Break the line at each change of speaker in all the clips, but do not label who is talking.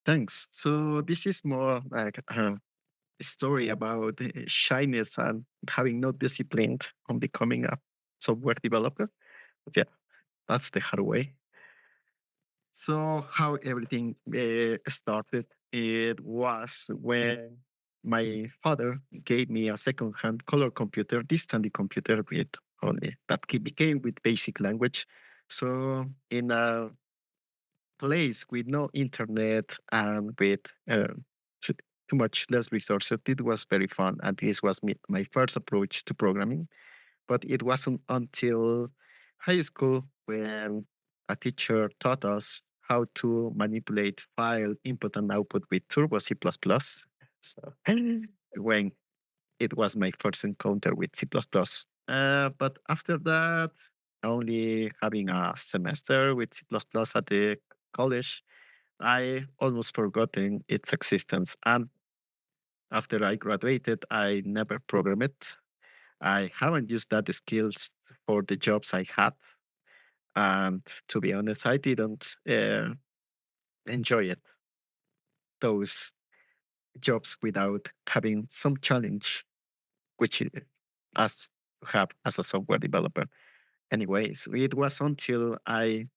Thanks. So this is more like a story about shyness and having no discipline on becoming a software developer. But yeah, that's the hard way. So how everything started, it was when my father gave me a second-hand color computer, this standard computer with only that became with basic language. So in a place with no internet and with too, too much less resources, it was very fun. And this was my first approach to programming. But it wasn't until high school when a teacher taught us how to manipulate file input and output with Turbo C++. So when it was my first encounter with C++. But after that, only having a semester with C++ at the college, I almost forgotten its existence. And after I graduated, I never programmed. I haven't used that skills for the jobs I had. And to be honest, I didn't enjoy it, those jobs without having some challenge, which it, as have as a software developer. Anyways, it was until I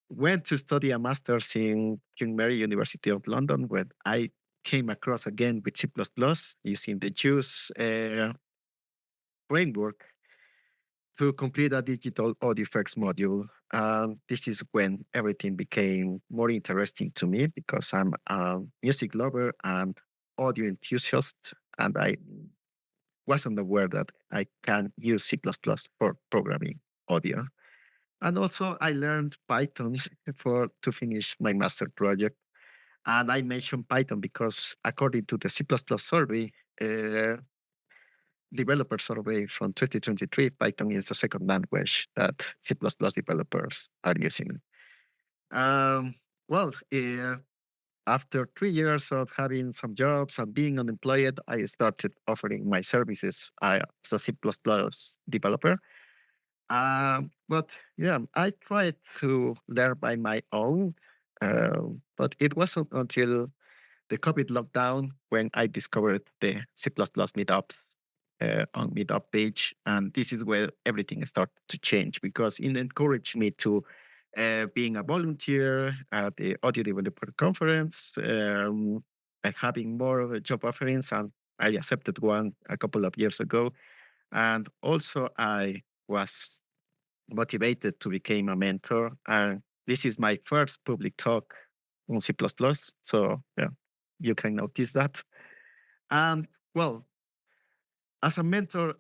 went to study a master's in King Mary University of London when I came across again with C++ using the JUICE framework to complete a digital audio effects module. This is when everything became more interesting to me because I'm a music lover and audio enthusiast, and I wasn't aware that I can use C++ for programming audio. And also, I learned Python for to finish my master project. And I mentioned Python because, according to the C++ survey, developer survey from 2023, Python is the second language that C++ developers are using. Um, well, after 3 years of having some jobs and being unemployed, I started offering my services as a C++ developer. But yeah, I tried to learn by my own, but it wasn't until the COVID lockdown when I discovered the C++ meetups on Meetup page. And this is where everything started to change because it encouraged me to being a volunteer at the Audio Developer Conference and having more job offerings. And I accepted one a couple of years ago. And also, I was motivated to become a mentor. And this is my first public talk on C++. So, yeah, you can notice that. And well, as a mentor,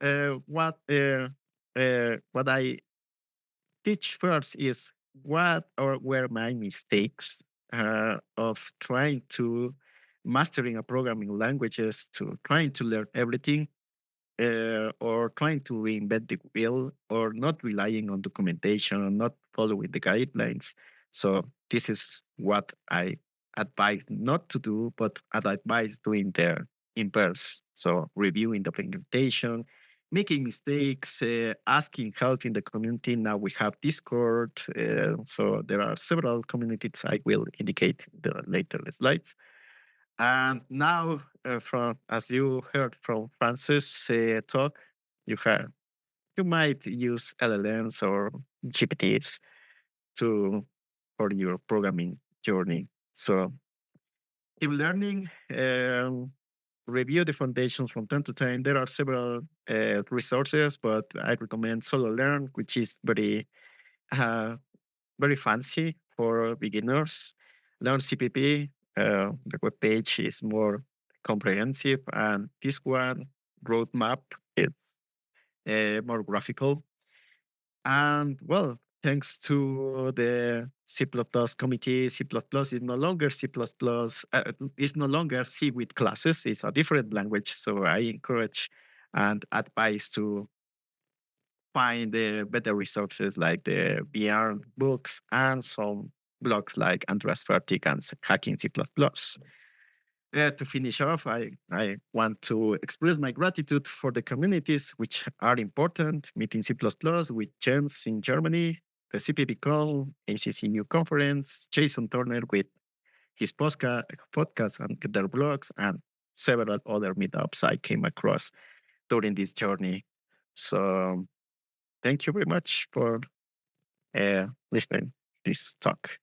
what I teach first is what or were my mistakes of trying to mastering a programming languages to trying to learn everything or trying to reinvent the wheel or not relying on documentation or not following the guidelines. So this is what I advise not to do, but I advise doing the inverse. So reviewing documentation, making mistakes, asking help in the community. Now we have Discord. So there are several communities I will indicate in the later slides. And now, from as you heard from Francis talk, you have you might use LLMs or GPTs to for your programming journey. So keep learning. Review the foundations from time to time. There are several resources, but I recommend Solo Learn, which is uh, very fancy for beginners. Learn CPP. The web page is more comprehensive, and this one roadmap is more graphical. And well, thanks to the C++ committee, C++ is no longer C++. It's no longer C with classes. It's a different language. So I encourage and advise to find better resources like the VR books and some blogs like Andreas Fertig and Hacking C++. To finish off, I want to express my gratitude for the communities which are important, meeting C++ with Jens in Germany, the CPPCon, ACCU conference, Jason Turner with his podcast and their blogs and several other meetups I came across during this journey. So thank you very much for listening this talk.